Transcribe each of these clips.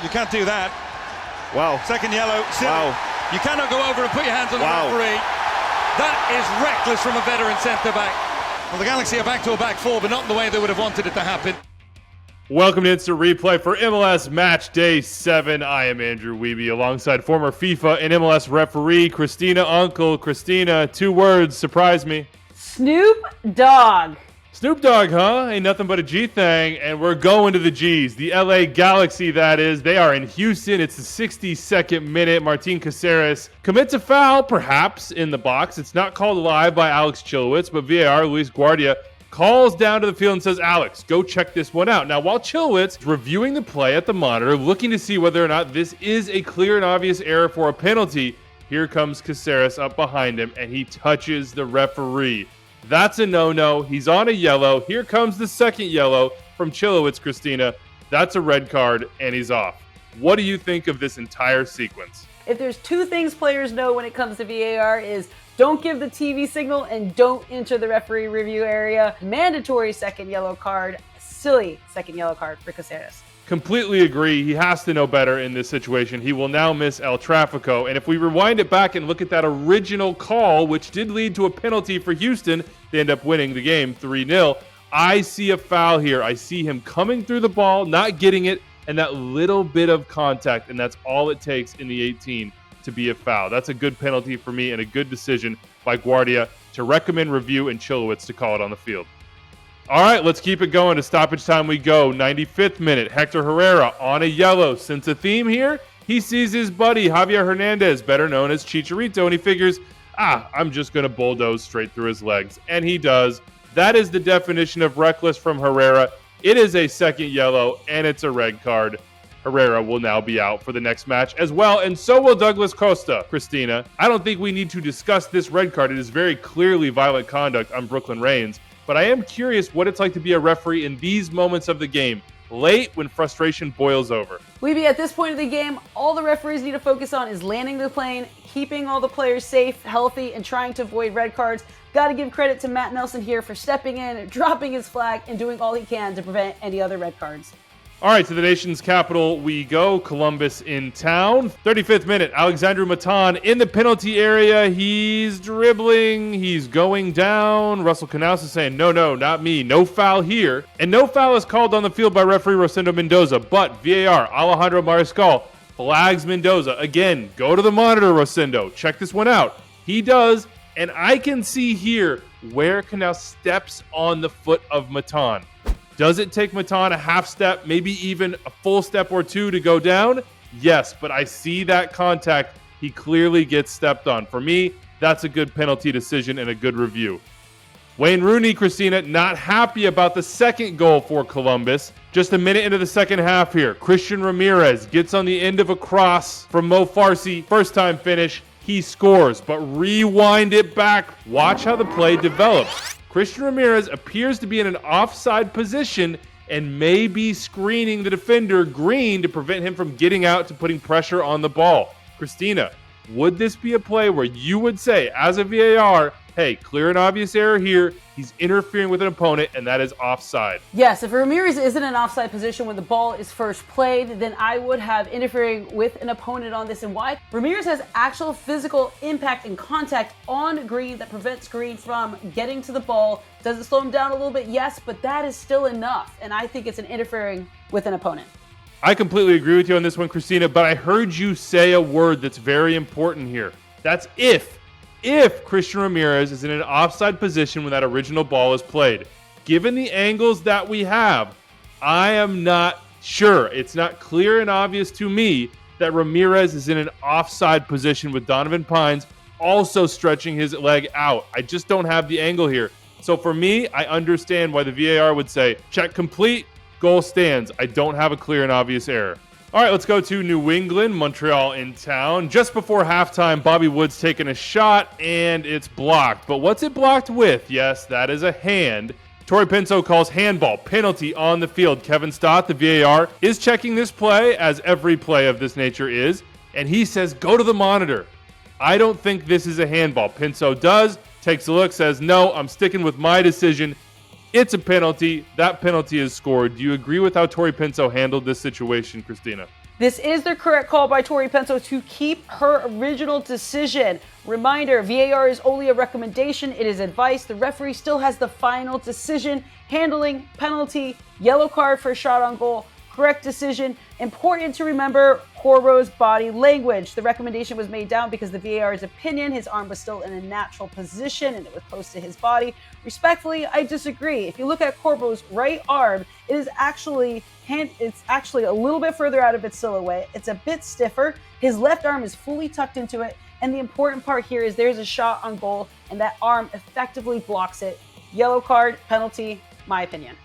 You can't do that. Wow. Second yellow. Silly. Wow. You cannot go over and put your hands on the referee. That is reckless from a veteran centre-back. Well, the Galaxy are back to a back four, but not in the way they would have wanted it to happen. Welcome to Instant Replay for MLS Match Day 7. I am Andrew Wiebe alongside former FIFA and MLS referee Christina Unkel. Christina, 2 words, surprise me. Snoop Dogg. Snoop Dogg, huh? Ain't nothing but a G thing, and we're going to the G's. The LA Galaxy, that is. They are in Houston. It's the 62nd minute. Martín Cáceres commits a foul, perhaps, in the box. It's not called live by Alex Chilwitz, but VAR, Luis Guardia, calls down to the field and says, Alex, go check this one out. Now, while Chilwitz is reviewing the play at the monitor, looking to see whether or not this is a clear and obvious error for a penalty, here comes Cáceres up behind him, and he touches the referee. That's a no-no. He's on a yellow. Here comes the second yellow from Chilwitz, Christina. That's a red card, and he's off. What do you think of this entire sequence? If there's 2 things players know when it comes to VAR is don't give the TV signal and don't enter the referee review area. Mandatory second yellow card. Silly second yellow card for Cáceres. Completely agree. He has to know better in this situation. He will now miss El Tráfico. And if we rewind it back and look at that original call, which did lead to a penalty for Houston, they end up winning the game 3-0. I see a foul here. I see him coming through the ball, not getting it, and that little bit of contact, and that's all it takes in the 18 to be a foul. That's a good penalty for me and a good decision by Guardia to recommend review and Chilwitz to call it on the field. All right, let's keep it going. To stoppage time we go. 95th minute. Hector Herrera on a yellow. Since a theme here, he sees his buddy Javier Hernandez, better known as Chicharito, and he figures, I'm just going to bulldoze straight through his legs. And he does. That is the definition of reckless from Herrera. It is a second yellow, and it's a red card. Herrera will now be out for the next match as well, and so will Douglas Costa. Christina, I don't think we need to discuss this red card. It is very clearly violent conduct on Brooklyn Reigns. But I am curious what it's like to be a referee in these moments of the game, late when frustration boils over. Wiebe, at this point of the game, all the referees need to focus on is landing the plane, keeping all the players safe, healthy, and trying to avoid red cards. Got to give credit to Matt Nelson here for stepping in, dropping his flag, and doing all he can to prevent any other red cards. All right, to the nation's capital we go. Columbus in town. 35th minute, Alexandru Matan in the penalty area. He's dribbling. He's going down. Russell Canouse is saying, no, not me. No foul here. And no foul is called on the field by referee Rosendo Mendoza. But VAR, Alejandro Mariscal flags Mendoza. Again, go to the monitor, Rosendo. Check this one out. He does. And I can see here where Canouse steps on the foot of Matan. Does it take Matan a half step, maybe even a full step or 2 to go down? Yes, but I see that contact. He clearly gets stepped on. For me, that's a good penalty decision and a good review. Wayne Rooney, Christina, not happy about the second goal for Columbus. Just a minute into the second half here. Christian Ramirez gets on the end of a cross from Mo Farsi. First time finish. He scores, but rewind it back. Watch how the play develops. Christian Ramirez appears to be in an offside position and may be screening the defender Green to prevent him from getting out to putting pressure on the ball. Christina, would this be a play where you would say, as a VAR, hey, clear and obvious error here, he's interfering with an opponent, and that is offside? Yes, if Ramirez is in an offside position when the ball is first played, then I would have interfering with an opponent on this. And why? Ramirez has actual physical impact and contact on Green that prevents Green from getting to the ball. Does it slow him down a little bit? Yes, but that is still enough. And I think it's an interfering with an opponent. I completely agree with you on this one, Christina, but I heard you say a word that's very important here. That's if. If Christian Ramirez is in an offside position when that original ball is played. Given the angles that we have, I am not sure. It's not clear and obvious to me that Ramirez is in an offside position with Donovan Pines also stretching his leg out. I just don't have the angle here. So for me, I understand why the VAR would say, check complete, goal stands. I don't have a clear and obvious error. All right, let's go to New England, Montreal in town. Just before halftime, Bobby Wood's taking a shot, and it's blocked. But what's it blocked with? Yes, that is a hand. Torrey Pinto calls handball, penalty on the field. Kevin Stott, the VAR, is checking this play, as every play of this nature is, and he says, go to the monitor. I don't think this is a handball. Pinto does, takes a look, says, no, I'm sticking with my decision. It's a penalty. That penalty is scored. Do you agree with how Torrey Pinto handled this situation, Christina? This is the correct call by Tori Penso to keep her original decision. Reminder, VAR is only a recommendation. It is advice. The referee still has the final decision. Handling, penalty, yellow card for shot on goal. Correct decision. Important to remember Corbo's body language. The recommendation was made down because the VAR's opinion, his arm was still in a natural position and it was close to his body. Respectfully, I disagree. If you look at Corbo's right arm, it is actually a little bit further out of its silhouette. It's a bit stiffer. His left arm is fully tucked into it. And the important part here is there's a shot on goal and that arm effectively blocks it. Yellow card, penalty, my opinion.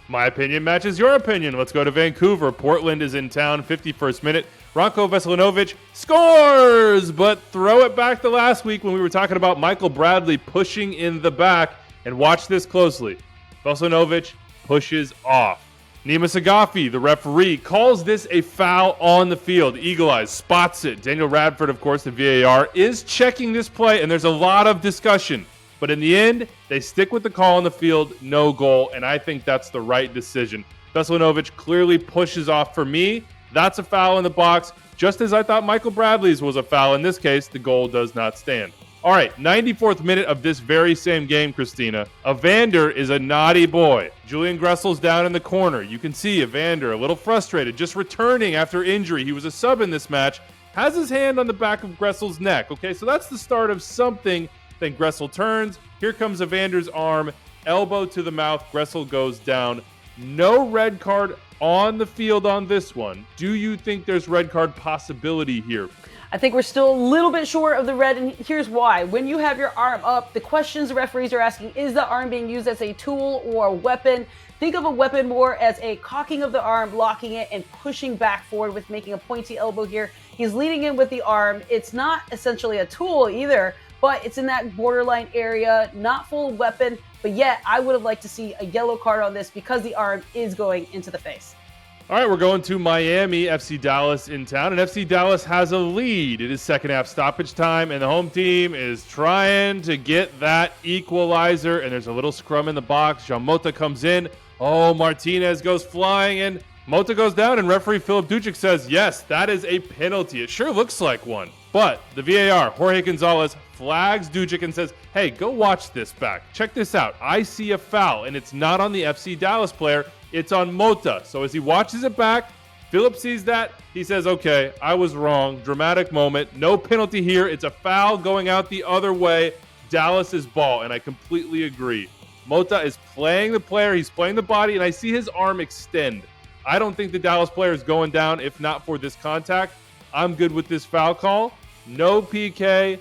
My opinion matches your opinion. Let's go to Vancouver. Portland is in town, 51st minute. Ranko Veselinovic scores, but throw it back to last week when we were talking about Michael Bradley pushing in the back. And watch this closely. Veselinovic pushes off. Nima Sagafi, the referee, calls this a foul on the field. Eagle Eyes spots it. Daniel Radford, of course, the VAR, is checking this play, and there's a lot of discussion. But in the end, they stick with the call on the field, no goal, and I think that's the right decision. Veselinovic clearly pushes off for me. That's a foul in the box, just as I thought Michael Bradley's was a foul. In this case, the goal does not stand. All right, 94th minute of this very same game, Christina. Evander is a naughty boy. Julian Gressel's down in the corner. You can see Evander a little frustrated, just returning after injury. He was a sub in this match. Has his hand on the back of Gressel's neck. Okay, so that's the start of something. Then Gressel turns. Here comes Evander's arm. Elbow to the mouth. Gressel goes down. No red card on the field on this one. Do you think there's red card possibility here? I think we're still a little bit short of the red, and here's why. When you have your arm up, the questions the referees are asking, is the arm being used as a tool or a weapon? Think of a weapon more as a cocking of the arm, locking it, and pushing back forward with making a pointy elbow here. He's leading in with the arm. It's not essentially a tool either, but it's in that borderline area, not full weapon, but yet I would have liked to see a yellow card on this because the arm is going into the face. All right, we're going to Miami, FC Dallas in town, and FC Dallas has a lead. It is second half stoppage time, and the home team is trying to get that equalizer, and there's a little scrum in the box. Jean Mota comes in. Oh, Martinez goes flying, and Mota goes down, and referee Filip Dujic says, yes, that is a penalty. It sure looks like one. But the VAR, Jorge Gonzalez, flags Dujic and says, hey, go watch this back. Check this out. I see a foul, and it's not on the FC Dallas player. It's on Mota. So as he watches it back, Philip sees that. He says, okay, I was wrong. Dramatic moment. No penalty here. It's a foul going out the other way. Dallas's ball, and I completely agree. Mota is playing the player. He's playing the body, and I see his arm extend. I don't think the Dallas player is going down if not for this contact. I'm good with this foul call. No PK.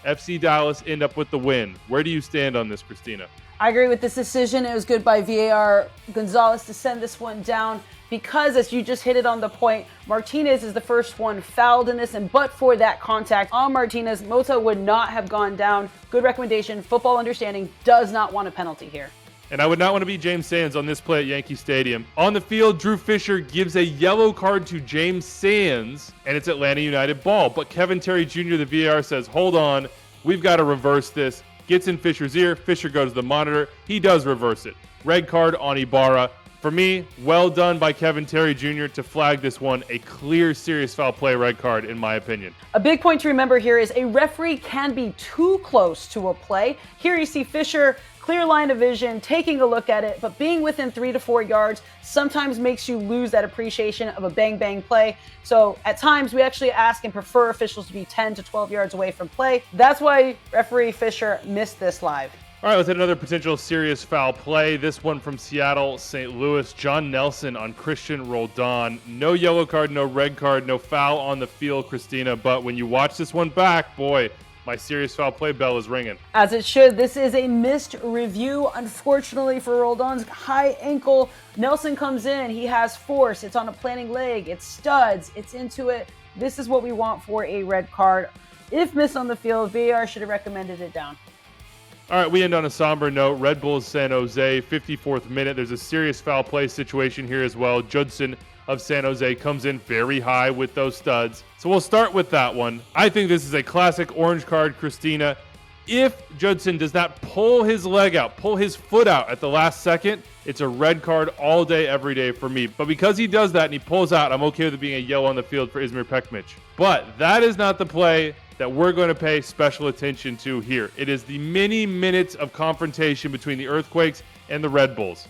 FC Dallas end up with the win. Where do you stand on this, Christina? I agree with this decision. It was good by VAR Gonzalez to send this one down because, as you just hit it on the point, Martinez is the first one fouled in this, and but for that contact on Martinez, Mota would not have gone down. Good recommendation. Football understanding does not want a penalty here. And I would not want to be James Sands on this play at Yankee Stadium. On the field, Drew Fisher gives a yellow card to James Sands, and it's Atlanta United ball. But Kevin Terry Jr., the VAR, says, hold on, we've got to reverse this. Gets in Fisher's ear. Fisher goes to the monitor. He does reverse it. Red card on Ibarra. For me, well done by Kevin Terry Jr. to flag this one a clear, serious foul play red card, in my opinion. A big point to remember here is a referee can be too close to a play. Here you see Fisher, clear line of vision, taking a look at it, but being within 3 to 4 yards sometimes makes you lose that appreciation of a bang-bang play. So at times we actually ask and prefer officials to be 10 to 12 yards away from play. That's why referee Fisher missed this live. All right, let's hit another potential serious foul play. This one from Seattle, St. Louis. John Nelson on Christian Roldan. No yellow card, no red card, no foul on the field, Christina. But when you watch this one back, boy, my serious foul play bell is ringing. As it should. This is a missed review, unfortunately, for Roldan's high ankle. Nelson comes in. He has force. It's on a planting leg. It's studs. It's into it. This is what we want for a red card. If missed on the field, VAR should have recommended it down. All right, we end on a somber note. Red Bulls San Jose, 54th minute. There's a serious foul play situation here as well. Judson of San Jose comes in very high with those studs. So we'll start with that one. I think this is a classic orange card, Christina. If Judson does not pull his leg out, pull his foot out at the last second, It's a red card all day, every day for me. But because he does that and he pulls out, I'm okay with it being a yellow on the field for Izmir Pekmic. But that is not the play that we're going to pay special attention to here. It is the many minutes of confrontation between the Earthquakes and the Red Bulls.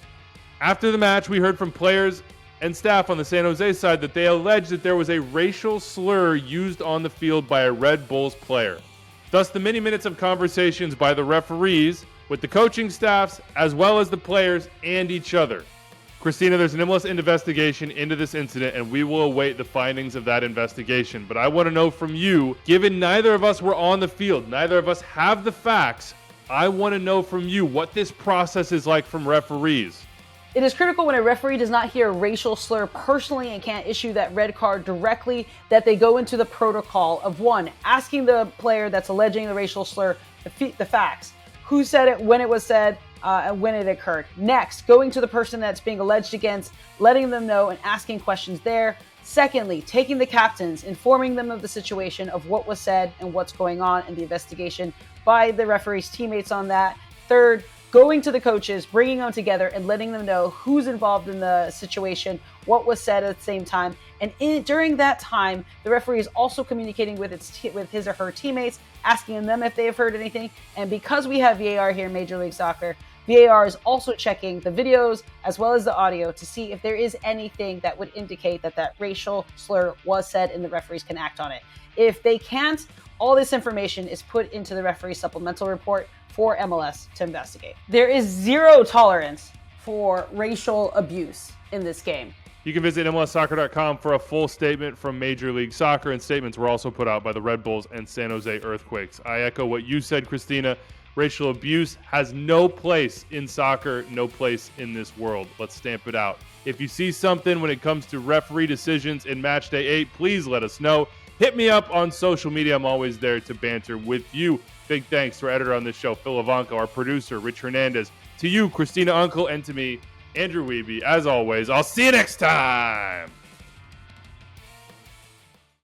After the match, we heard from players and staff on the San Jose side that they alleged that there was a racial slur used on the field by a Red Bulls player. Thus, the many minutes of conversations by the referees with the coaching staffs, as well as the players and each other. Christina, there's an MLS investigation into this incident, and we will await the findings of that investigation. But I want to know from you, given neither of us were on the field, neither of us have the facts, I want to know from you what this process is like from referees. It is critical when a referee does not hear a racial slur personally and can't issue that red card directly that they go into the protocol of, one, asking the player that's alleging the racial slur the facts. Who said it, when it was said, and when it occurred. Next, going to the person that's being alleged against, letting them know and asking questions there. Secondly, taking the captains, informing them of the situation of what was said and what's going on in the investigation by the referee's teammates on that. Third, going to the coaches, bringing them together and letting them know who's involved in the situation, what was said at the same time. And during that time, the referee is also communicating with his or her teammates, asking them if they have heard anything. And because we have VAR here in Major League Soccer, VAR is also checking the videos as well as the audio to see if there is anything that would indicate that that racial slur was said and the referees can act on it. If they can't, all this information is put into the referee supplemental report for MLS to investigate. There is zero tolerance for racial abuse in this game. You can visit MLSsoccer.com for a full statement from Major League Soccer, and statements were also put out by the Red Bulls and San Jose Earthquakes. I echo what you said, Christina. Racial abuse has no place in soccer, no place in this world. Let's stamp it out. If you see something when it comes to referee decisions in Match Day 8, please let us know. Hit me up on social media. I'm always there to banter with you. Big thanks to our editor on this show, Phil Ivanko, our producer, Rich Hernandez, to you, Christina Unkel, and to me, Andrew Wiebe. As always, I'll see you next time.